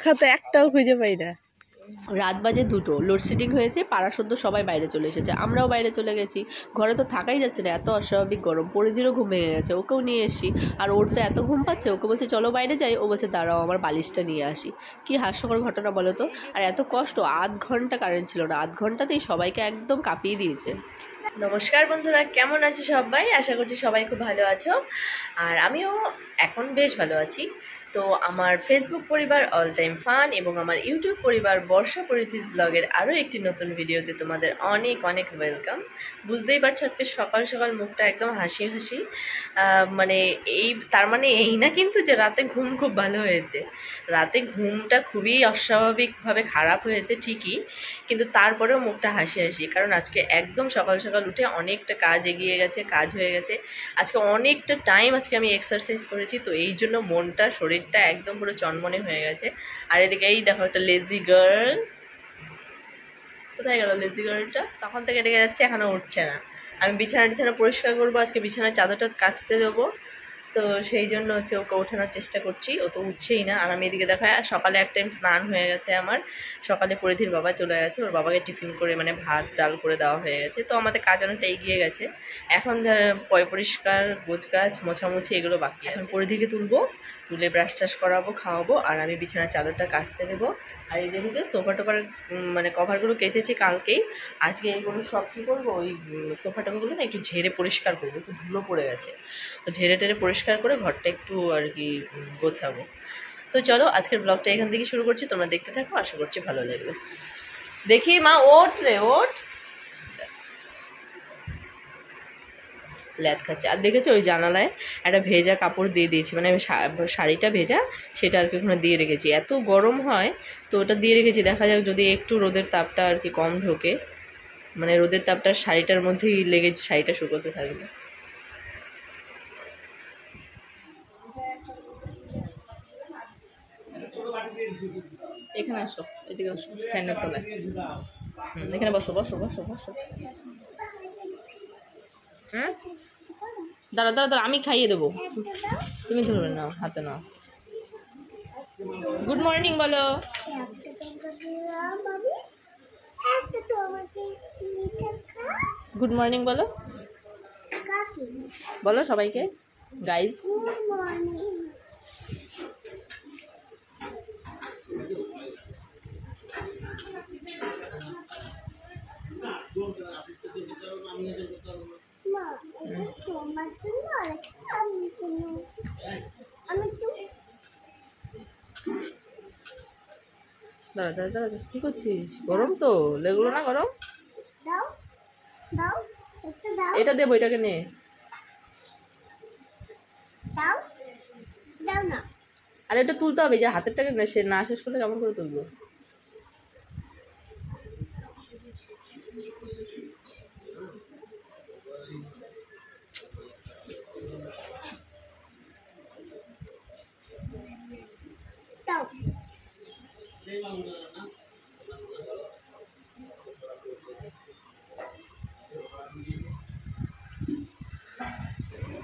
পাখা তো একটাও খুঁজে পাই না। রাত বাজে 2টো, লোডশেডিং হয়েছে, পাড়া সদ্য সবাই বাইরে চলে এসেছে, আমরাও বাইরে চলে গেছি। ঘরে তো থাকাই যাচ্ছে না, এত অস্বাভাবিক গরম। পরিধিরও ঘুম ভেঙে গেছে, ওকেও নিয়ে এসছি। আর ওর তো এত ঘুম পাচ্ছে, ওকে বলছে চলো বাইরে যাই, ও বলছে দাঁড়াও আমার বালিশটা নিয়ে আসি। কি হাস্যকর ঘটনা বলো তো। আর এত কষ্ট, আধ ঘন্টা কারেন্ট ছিল না, আধ ঘন্টাতেই সবাইকে একদম কাঁপিয়ে দিয়েছে। নমস্কার বন্ধুরা, কেমন আছো সবাই? আশা করছি সবাই খুব ভালো আছো। আর আমিও এখন বেশ ভালো আছি। তো আমার ফেসবুক পরিবার অল টাইম ফান এবং আমার ইউটিউব পরিবার বর্ষা পরিধিস ব্লগের আরও একটি নতুন ভিডিওতে তোমাদের অনেক অনেক ওয়েলকাম। বুঝতেই পারছো আজকে সকাল সকাল মুখটা একদম হাসি হাসি। মানে তার মানে এই না কিন্তু যে রাতে ঘুম খুব ভালো হয়েছে। রাতে ঘুমটা খুবই অস্বাভাবিকভাবে খারাপ হয়েছে ঠিকই, কিন্তু তারপরেও মুখটা হাসি হাসি, কারণ আজকে একদম সকাল সকাল উঠে অনেকটা কাজ এগিয়ে গেছে, কাজ হয়ে গেছে। আজকে অনেকটা টাইম আমি এক্সারসাইজ করেছি, তো এই জন্য মনটা শরীরটা একদম পুরো চনমনে হয়ে গেছে। আর এদিকে এই দেখো একটা লেজি গার্ল, কোথায় গেল লেজি গার্লটা? তখন থেকে ডেকে যাচ্ছে, এখনো উঠছে না। আমি বিছানা পরিষ্কার করবো, আজকে বিছানার চাদরটা কাচতে দেবো, তো সেই জন্য ওকে ওঠানোর চেষ্টা করছি, ও তো উঠছেই না। আর আমি এদিকে দেখা সকালে এক টাইম স্নান হয়ে গেছে আমার, সকালে পরিধির বাবা চলে গেছে, ওর বাবাকে টিফিন করে মানে ভাত ডাল করে দেওয়া হয়ে গেছে, তো আমাদের কাজ অনেকটা এগিয়ে গেছে। এখন পরিষ্কার গোছগাছ মোছামুছি এগুলো বাকি। এখন পরিধিকে তুলে ব্রাশ টাশ করাবো, খাওয়াবো, আর আমি বিছানার চাদরটা কাচতে দেবো। আর এই দেখেছো সোফা টোফার মানে কভারগুলো কেচেছি কালকেই, আজকে এইগুলো সব কী করবো, ওই সোফা টোফাগুলো না একটু ঝেড়ে পরিষ্কার করবো, একটু ধুলো পড়ে গেছে, ঝেড়ে টেড়ে পরিষ্কার করে ঘরটা একটু আর কি গোছাবো। তো চলো আজকের ব্লগটা এখান থেকে শুরু করছি, তোমরা দেখতে থাকো, আশা করছি ভালো লাগবে। দেখি মা, ওঠ রে ওঠ, ল্যাদ খাচ্ছে। আর দেখেছো ওই জানালায় একটা ভেজা কাপড় দিয়ে দিয়েছি, মানে শাড়িটা ভেজা, সেটা আর কি ওখানে দিয়ে রেখেছি। এত গরম হয় তো ওটা দিয়ে রেখেছি, দেখা যাক যদি একটু রোদের তাপটা আর কি কম ঢোকে, মানে রোদের তাপটা শাড়িটার মধ্যেই লেগে শাড়িটা শুকোতে থাকবে। এখানে আসো, এদিকে আসো, ফ্যানের তলায়, এখানে বসো বসো বসো বসো। হ্যাঁ দাঁড়া দাঁড়া দাঁড়া, আমি খাইয়ে দেবো, তুমি ধরবে না, হাতে নাও। গুড মর্নিং বলো। গুড মর্নিং বলো, বলো সবাইকে, গাইজ। দাঁড়া দাঁড়া দাঁড়া, কি করছিস? গরম তো, লেগুলো না গরম? এটা দেবো, এটাকে নে। আর এটা তুলতে হবে, যে হাতেরটাকে না শেষ করলে কেমন করে তুলবো?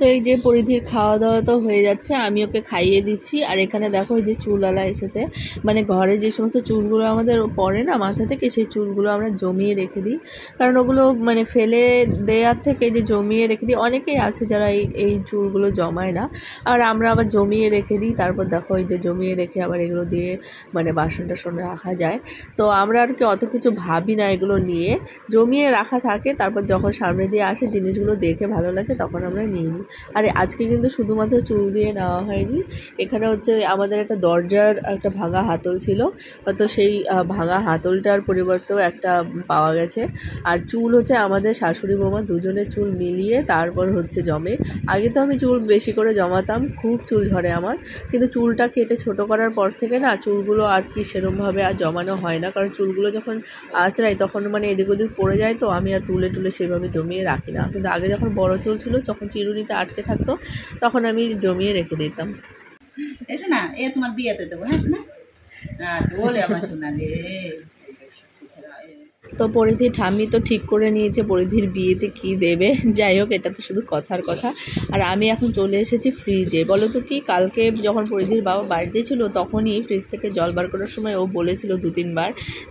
তো এই যে পরিধির খাওয়া দাওয়া তো হয়ে যাচ্ছে, আমি ওকে খাইয়ে দিচ্ছি। আর এখানে দেখো যে চুলওয়ালা এসেছে, মানে ঘরে যে সমস্ত চুলগুলো আমাদের পড়ে না মাথা থেকে, সেই চুলগুলো আমরা জমিয়ে রেখে দিই, কারণ ওগুলো মানে ফেলে দেওয়ার থেকে যে জমিয়ে রেখে দিই, অনেকেই আছে যারা এই চুলগুলো জমায় না, আর আমরা আবার জমিয়ে রেখে দিই। তারপর দেখো এই যে জমিয়ে রেখে আবার এগুলো দিয়ে মানে বাসন টাসন রাখা যায়। তো আমরা আর কি অত কিছু ভাবি না এগুলো নিয়ে, জমিয়ে রাখা থাকে, তারপর যখন সামনে দিয়ে আসে জিনিসগুলো দেখে ভালো লাগে তখন আমরা নিয়ে নিই। আর আজকে কিন্তু শুধুমাত্র চুল দিয়ে নেওয়া হয়নি, এখানে হচ্ছে আমাদের একটা দরজার একটা ভাঙা হাতল ছিল, তো সেই ভাঙা হাতলটার পরিবর্তেও একটা পাওয়া গেছে। আর চুল হচ্ছে আমাদের শাশুড়ি বৌমা দুজনের চুল মিলিয়ে তারপর হচ্ছে জমে। আগে তো আমি চুল বেশি করে জমাতাম, খুব চুল ঝরে আমার, কিন্তু চুলটা কেটে ছোট করার পর থেকে না চুলগুলো আর কি সেরকমভাবে আর জমানো হয় না, কারণ চুলগুলো যখন আঁচড়াই তখন মানে এদিক ওদিক পড়ে যায়, তো আমি আর তুলে সেভাবে জমিয়ে রাখি না। কিন্তু আগে যখন বড় চুল ছিল, যখন চিরুনিতে আটকে থাকতো, তখন আমি জমিয়ে রেখে দিতাম। এটা না, এ তোমার বিয়েতে দেবো, হ্যাঁ না? বলে আমার শোনা রে। তো পরিধির ঠাম্মি তো ঠিক করে নিয়েছে পরিধির বিয়েতে কি দেবে। যাই হোক, এটা তো শুধু কথার কথা। আর আমি এখন চলে এসেছি ফ্রিজে। বলো তো কি, কালকে যখন পরিধির বাবা বার্থডে ছিল তখনই ফ্রিজ থেকে জল বার করার সময় ও বলেছিল 2-3 বার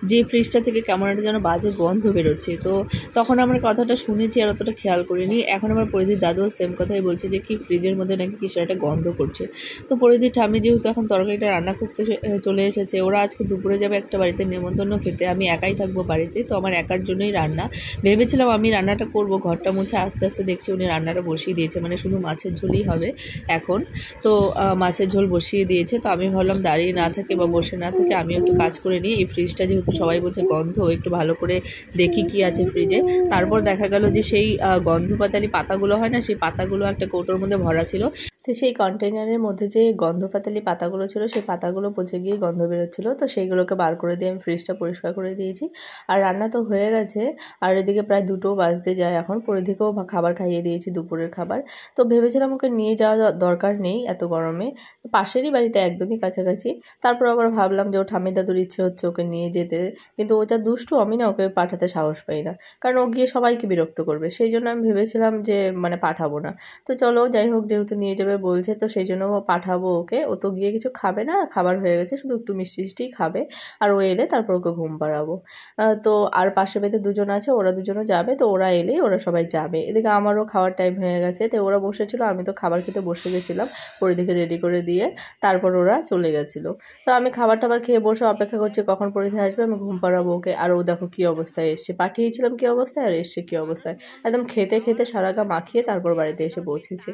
যে ফ্রিজটা থেকে কেমন একটা যেন বাজে গন্ধ বেরোচ্ছে। তো তখন আমার কথাটা শুনেছি আর অতটা খেয়াল করিনি। এখন আমার পরিধির দাদুও সেম কথাই বলছে যে কি ফ্রিজের মধ্যে নাকি কিছু একটা গন্ধ করছে। তো পরিধির ঠাম্মি যেহেতু এখন তরকারিটা রান্না করতে চলে এসেছে, ওরা আজকে দুপুরে যাবে একটা বাড়িতে নেমন্তন্ন খেতে, আমি একাই থাকবো বাড়িতে, তো আমার একার জন্যই রান্না। ভেবেছিলাম আমি রান্নাটা করব, ঘরটা মুছে আস্তে আস্তে দেখছি উনি রান্নাটা বসিয়ে দিয়েছে, মানে শুধু মাছের ঝোলই হবে এখন। তো মাছের ঝোল বসিয়ে দিয়েছে। তো আমি ভাবলাম দাঁড়িয়ে না থাকে বা বসে না থাকে আমিও একটু কাজ করে নিই। এই ফ্রিজটা যেহেতু সবাই বলছে গন্ধ, একটু ভালো করে দেখি কি আছে ফ্রিজে। তারপর দেখা গেল যে সেই গন্ধপাতালি পাতাগুলো হয় না, সেই পাতাগুলো একটা কৌটোর মধ্যে ভরা ছিল। তো সেই কন্টেনারের মধ্যে যে গন্ধপাতালি পাতাগুলো ছিল সেই পাতাগুলো পচে গিয়ে গন্ধ বেরোচ্ছিলো। তো সেইগুলোকে বার করে দিয়ে আমি ফ্রিজটা পরিষ্কার করে দিয়েছি। আর রান্না তো হয়ে গেছে। আর এদিকে প্রায় 2টো বাজতে যায় এখন। পরিধিকেও খাবার খাইয়ে দিয়েছি, দুপুরের খাবার। তো ভেবেছিলাম ওকে নিয়ে যাওয়া দরকার নেই এত গরমে, পাশেরই বাড়িতে একদমই কাছাকাছি। তারপর আবার ভাবলাম যে ও ঠাম্মি দাদুর ইচ্ছে হচ্ছে ওকে নিয়ে যেতে, কিন্তু ও যা দুষ্টু, আমি না ওকে পাঠাতে সাহস পাই না, কারণ ও গিয়ে সবাইকে বিরক্ত করবে। সেই জন্য আমি ভেবেছিলাম যে মানে পাঠাবো না। তো চলো, যাই হোক, যেহেতু নিয়ে যাবে বলছে তো সেই জন্য পাঠাবো ওকে। ও তো গিয়ে কিছু খাবে না, খাবার হয়ে গেছে, শুধু একটু মিষ্টি মিষ্টিই খাবে। আর ও এলে তারপর ওকে ঘুম পাড়াবো। তো আর পাশে বাড়িতে 2জন আছে, ওরা 2জনও যাবে। তো ওরা এলেই ওরা সবাই যাবে। এদিকে আমারও খাওয়ার টাইম হয়ে গেছে। তো ওরা বসেছিল, আমি তো খাবার খেতে বসে গেছিলাম পরিধিকে রেডি করে দিয়ে। তারপর ওরা চলে গেছিলো। তো আমি খাবার টাবার খেয়ে বসে অপেক্ষা করছি কখন পরিধি আসবে, আমি ঘুম পাড়াবো ওকে। আর ও দেখো কী অবস্থায় এসছে, পাঠিয়েছিলাম কী অবস্থায় আর এসছে কী অবস্থায়, একদম খেতে খেতে সারা গা মাখিয়ে তারপর বাড়িতে এসে পৌঁছেছে।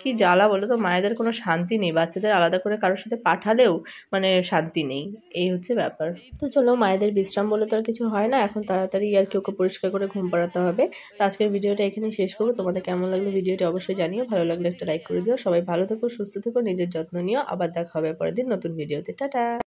কি জ্বালা বলো তো, মায়েদের কোনো শান্তি নেই, বাচ্চাদের আলাদা করে কারোর সাথে পাঠালেও মানে শান্তি নেই, এই হচ্ছে ব্যাপার। তো চলো, মায়েদের বিশ্রাম বলে তো আর কিছু হয় না, এখন তাড়াতাড়ি আর কি ওকে পরিষ্কার করে ঘুম পাড়াতে হবে। তো আজকের ভিডিওটা এখানেই শেষ করবো। তোমাদের কেমন লাগলো ভিডিওটি অবশ্যই জানিও, ভালো লাগলে একটা লাইক করে দিও। সবাই ভালো থেকো, সুস্থ থেকো, নিজের যত্ন নিও। আবার দেখা হবে পরের দিন নতুন ভিডিওতে। টাটা।